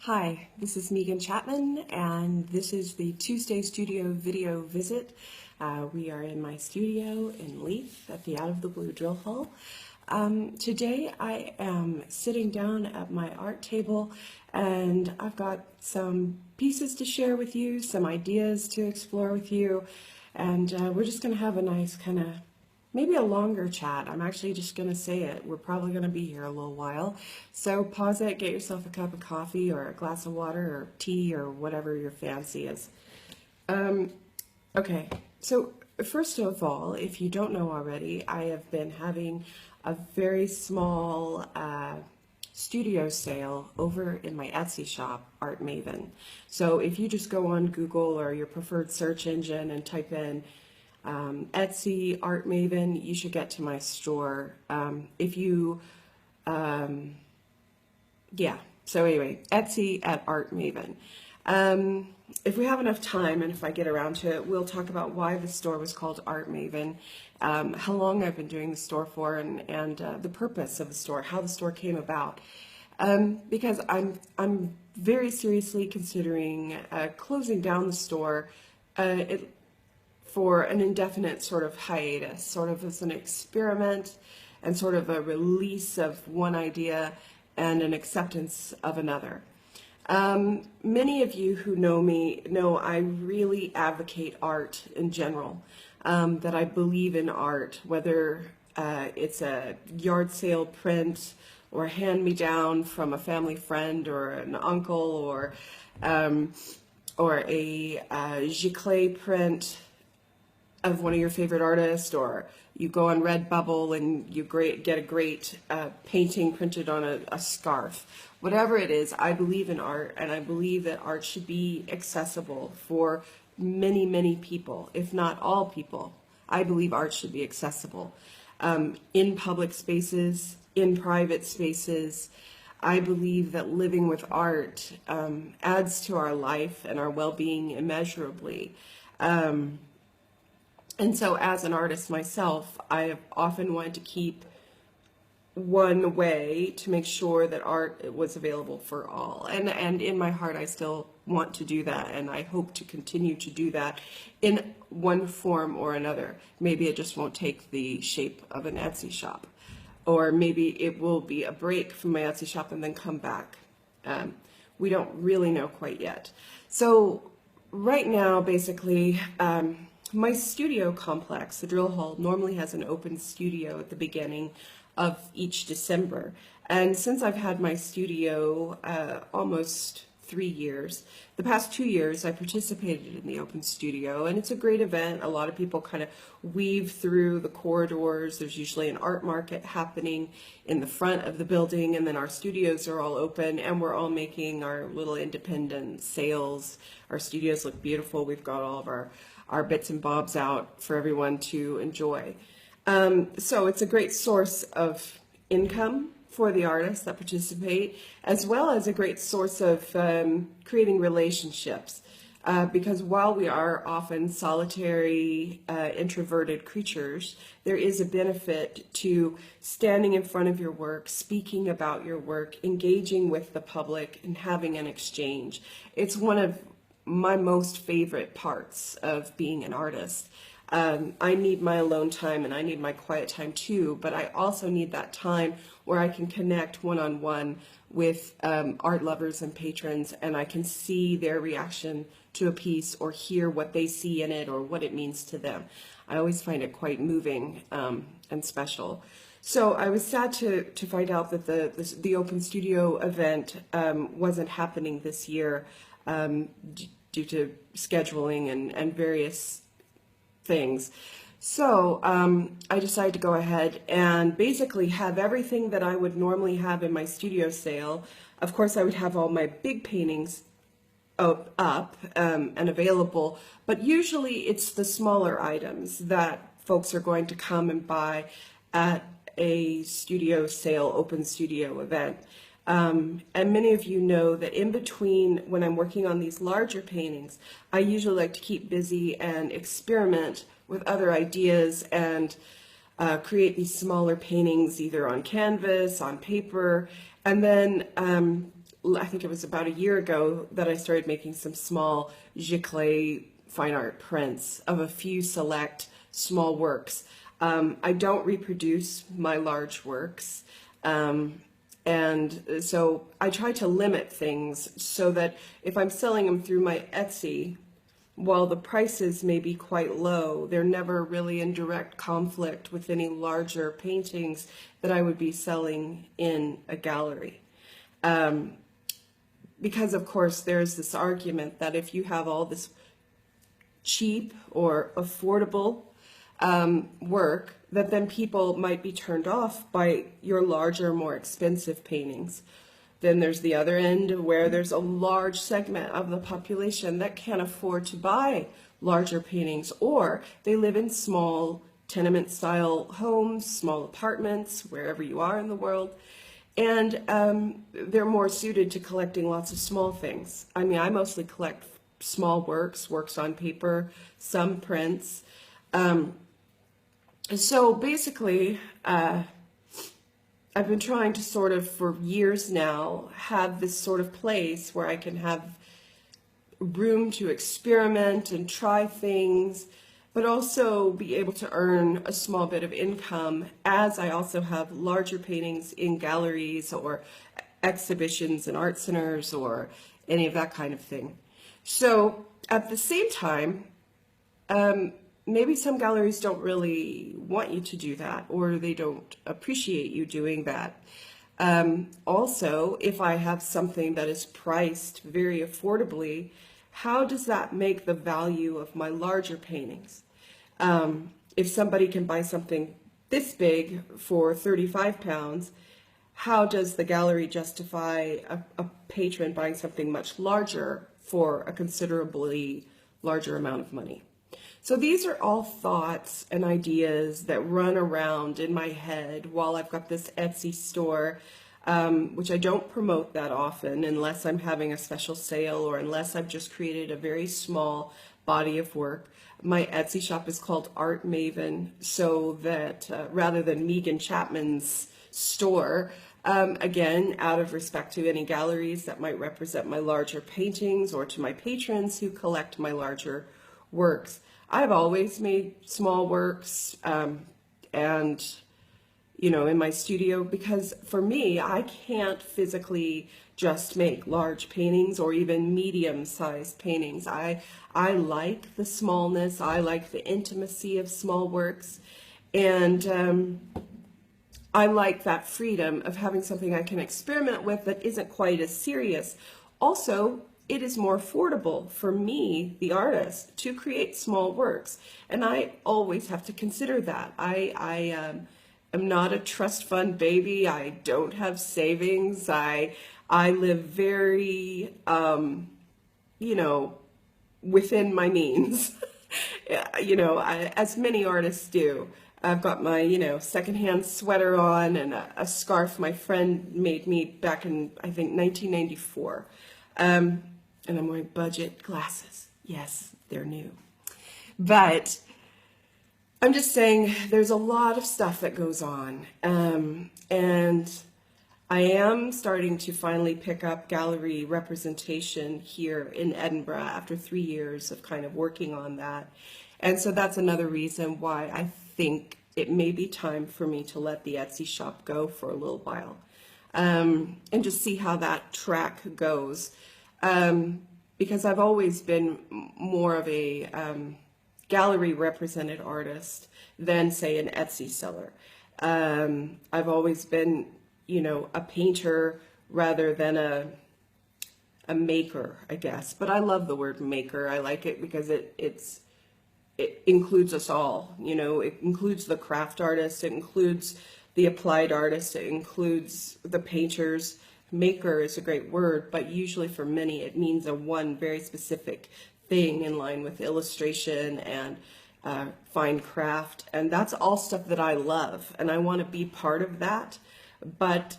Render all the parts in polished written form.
Hi, this is Megan Chapman, and this is the Tuesday Studio video visit. We are in my studio in Leith at the Out of the Blue Drill Hall. Today I am sitting down at my art table, and I've got some pieces to share with you, some ideas to explore with you, and we're just going to have a nice kind of maybe a longer chat. I'm actually just going to say it. We're probably going to be here a little while. So pause it, get yourself a cup of coffee or a glass of water or tea or whatever your fancy is. Okay, so first of all, if you don't know already, I have been having a very small studio sale over in my Etsy shop, Art Maven. So if you just go on Google or your preferred search engine and type in Etsy, Art Maven, you should get to my store. So anyway, Etsy at Art Maven. If we have enough time and if I get around to it, we'll talk about why the store was called Art Maven, how long I've been doing the store for, and the purpose of the store, how the store came about. Because I'm very seriously considering closing down the store. For an indefinite sort of hiatus, sort of as an experiment and sort of a release of one idea and an acceptance of another. Many of you who know me know I really advocate art in general, that I believe in art, whether it's a yard sale print or a hand-me-down from a family friend or an uncle or a giclée print of one of your favorite artists, or you go on Redbubble and you get a great painting printed on a scarf. Whatever it is, I believe in art, and I believe that art should be accessible for many, many people, if not all people. I believe art should be accessible in public spaces, in private spaces. I believe that living with art adds to our life and our well-being immeasurably. And so as an artist myself, I have often wanted to keep one way to make sure that art was available for all. And in my heart, I still want to do that, and I hope to continue to do that in one form or another. Maybe it just won't take the shape of an Etsy shop, or maybe it will be a break from my Etsy shop and then come back. We don't really know quite yet. So right now, basically, my studio complex, the drill hall, normally has an open studio at the beginning of each December. And since I've had my studio almost 3 years, the past 2 years I participated in the open studio, and it's a great event. A lot of people kind of weave through the corridors. There's usually an art market happening in the front of the building, and then our studios are all open, and we're all making our little independent sales. Our studios look beautiful. We've got all of our bits and bobs out for everyone to enjoy. So it's a great source of income for the artists that participate, as well as a great source of creating relationships. Because while we are often solitary, introverted creatures, there is a benefit to standing in front of your work, speaking about your work, engaging with the public, and having an exchange. It's one of my most favorite parts of being an artist. I need my alone time and I need my quiet time too, but I also need that time where I can connect one-on-one with art lovers and patrons, and I can see their reaction to a piece or hear what they see in it or what it means to them. I always find it quite moving and special. So I was sad to find out that the Open Studio event wasn't happening this year due to scheduling and various things. So I decided to go ahead and basically have everything that I would normally have in my studio sale. Of course, I would have all my big paintings up and available, but usually it's the smaller items that folks are going to come and buy at a studio sale, open studio event. And many of you know that in between when I'm working on these larger paintings, I usually like to keep busy and experiment with other ideas and create these smaller paintings either on canvas, on paper, and then I think it was about a year ago that I started making some small giclée fine art prints of a few select small works. I don't reproduce my large works. And so I try to limit things so that if I'm selling them through my Etsy, while the prices may be quite low, they're never really in direct conflict with any larger paintings that I would be selling in a gallery. Because of course there's this argument that if you have all this cheap or affordable work, that then people might be turned off by your larger, more expensive paintings. Then there's the other end where there's a large segment of the population that can't afford to buy larger paintings, or they live in small tenement style homes, small apartments, wherever you are in the world. And they're more suited to collecting lots of small things. I mean, I mostly collect small works on paper, some prints. So basically, I've been trying to sort of, for years now, have this sort of place where I can have room to experiment and try things, but also be able to earn a small bit of income as I also have larger paintings in galleries or exhibitions in art centers or any of that kind of thing. So at the same time, maybe some galleries don't really want you to do that, or they don't appreciate you doing that. Also, if I have something that is priced very affordably, how does that make the value of my larger paintings? If somebody can buy something this big for 35 pounds, how does the gallery justify a patron buying something much larger for a considerably larger amount of money? So these are all thoughts and ideas that run around in my head while I've got this Etsy store, which I don't promote that often unless I'm having a special sale or unless I've just created a very small body of work. My Etsy shop is called Art Maven, so that rather than Megan Chapman's store, again, out of respect to any galleries that might represent my larger paintings or to my patrons who collect my larger works. I've always made small works and, you know, in my studio, because for me, I can't physically just make large paintings or even medium-sized paintings. I like the smallness, I like the intimacy of small works, and I like that freedom of having something I can experiment with that isn't quite as serious. Also, it is more affordable for me, the artist, to create small works. And I always have to consider that. I am not a trust fund baby. I don't have savings. I live very, you know, within my means, you know, as many artists do. I've got my, you know, secondhand sweater on and a scarf my friend made me back in, I think, 1994. And I'm wearing budget glasses. Yes, they're new. But I'm just saying there's a lot of stuff that goes on. And I am starting to finally pick up gallery representation here in Edinburgh after 3 years of kind of working on that. And so that's another reason why I think it may be time for me to let the Etsy shop go for a little while, and just see how that track goes. Because I've always been more of a gallery represented artist than, say, an Etsy seller. I've always been, you know, a painter rather than a maker, I guess. But I love the word maker. I like it because it includes us all. You know, it includes the craft artist, it includes the applied artist, it includes the painters. Maker is a great word, but usually for many it means a one very specific thing in line with illustration and fine craft, and that's all stuff that I love, and I want to be part of that. But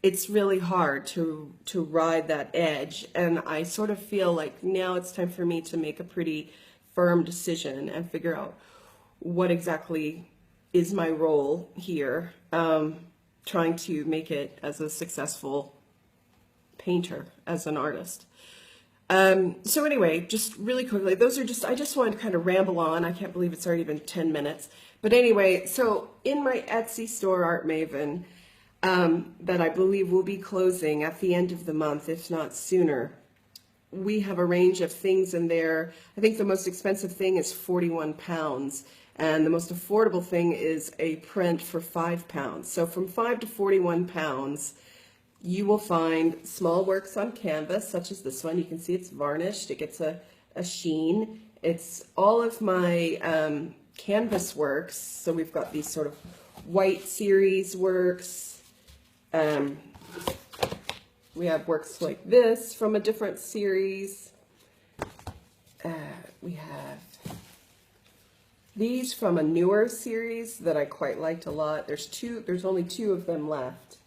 it's really hard to ride that edge, and I sort of feel like now it's time for me to make a pretty firm decision and figure out what exactly is my role here. Trying to make it as a successful painter, as an artist. So anyway, just really quickly, those are just, I just wanted to kind of ramble on. I can't believe it's already been 10 minutes. But anyway, so in my Etsy store, Art Maven, that I believe will be closing at the end of the month, if not sooner, we have a range of things in there. I think the most expensive thing is £41, and the most affordable thing is a print for £5. So from £5 to £41, you will find small works on canvas, such as this one. You can see it's varnished. It gets a sheen. It's all of my canvas works. So we've got these sort of white series works. We have works like this from a different series. We have these from a newer series that I quite liked a lot. There's only 2 of them left.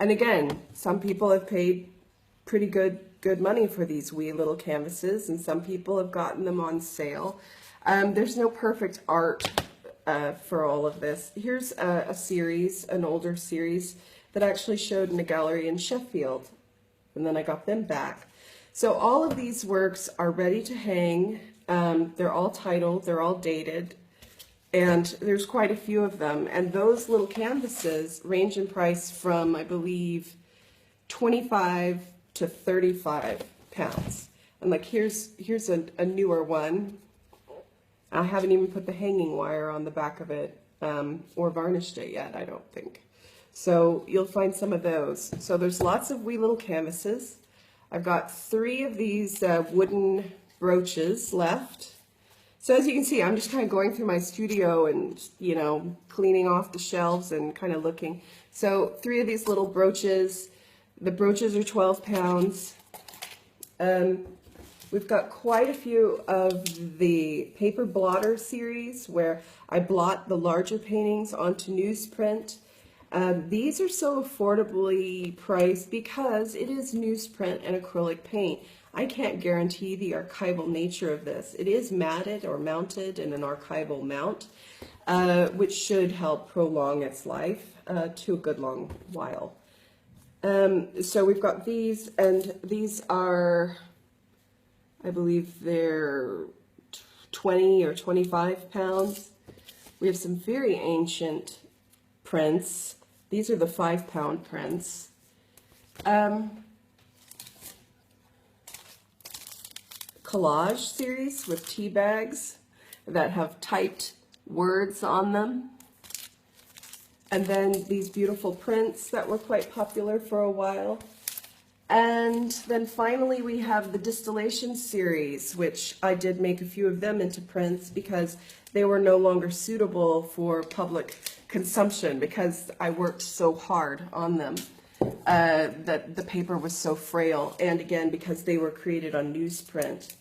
And again, some people have paid pretty good money for these wee little canvases, and some people have gotten them on sale. There's no perfect art for all of this. Here's a series, an older series, that actually showed in a gallery in Sheffield, and then I got them back. So all of these works are ready to hang. They're all titled, they're all dated, and there's quite a few of them. And those little canvases range in price from, I believe, 25 to 35 pounds. And like here's a newer one. I haven't even put the hanging wire on the back of it or varnished it yet, I don't think. So you'll find some of those. So there's lots of wee little canvases. I've got 3 of these wooden brooches left. So as you can see, I'm just kind of going through my studio and, you know, cleaning off the shelves and kind of looking. So 3 of these little brooches. The brooches are 12 pounds. We've got quite a few of the paper blotter series where I blot the larger paintings onto newsprint. These are so affordably priced because it is newsprint and acrylic paint. I can't guarantee the archival nature of this. It is matted or mounted in an archival mount, which should help prolong its life to a good long while. So we've got these, and these are, I believe they're 20 or 25 pounds. We have some very ancient prints. These are the 5-pound prints. Collage series with tea bags that have typed words on them. And then these beautiful prints that were quite popular for a while. And then finally we have the distillation series, which I did make a few of them into prints because they were no longer suitable for public consumption because I worked so hard on them that the paper was so frail, and again because they were created on newsprint.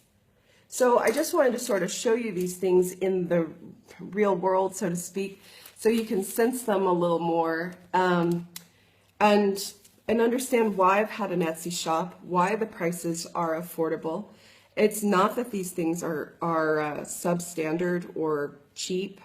So I just wanted to sort of show you these things in the real world, so to speak, so you can sense them a little more and understand why I've had an Etsy shop, why the prices are affordable. It's not that these things are substandard or cheap.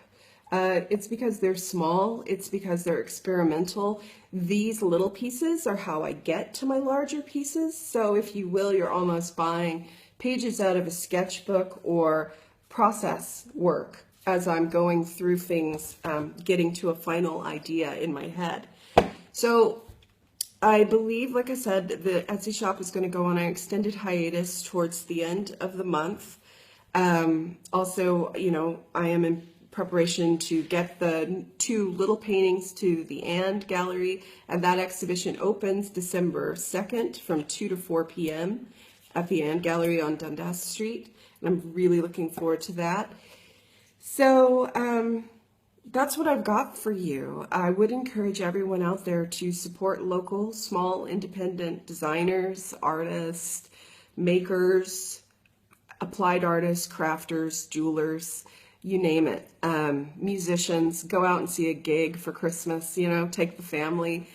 It's because they're small. It's because they're experimental. These little pieces are how I get to my larger pieces. So if you will, you're almost buying pages out of a sketchbook or process work as I'm going through things, getting to a final idea in my head. So I believe, like I said, the Etsy shop is going to go on an extended hiatus towards the end of the month. Also, you know, I am in preparation to get the 2 little paintings to the And Gallery, and that exhibition opens December 2nd from 2 to 4 p.m. at the And Gallery on Dundas Street, and I'm really looking forward to that. So that's what I've got for you. I would encourage everyone out there to support local, small, independent designers, artists, makers, applied artists, crafters, jewelers, you name it. Musicians, go out and see a gig for Christmas, you know, take the family.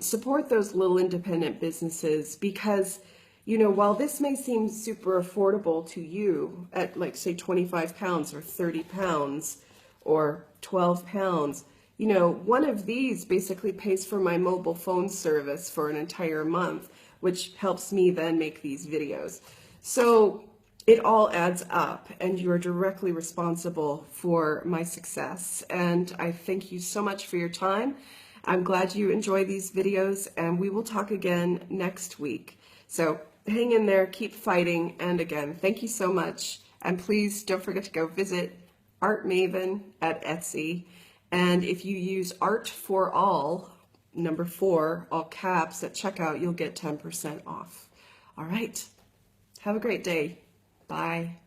Support those little independent businesses because, you know, while this may seem super affordable to you at like say 25 pounds or 30 pounds or 12 pounds, You know, one of these basically pays for my mobile phone service for an entire month, which helps me then make these videos. So it all adds up, and you are directly responsible for my success. And I thank you so much for your time. I'm glad you enjoy these videos, and we will talk again next week. So hang in there, keep fighting, and again, thank you so much. And please don't forget to go visit Art Maven at Etsy. And if you use Art for All, number 4, all caps at checkout, you'll get 10% off. All right. Have a great day. Bye.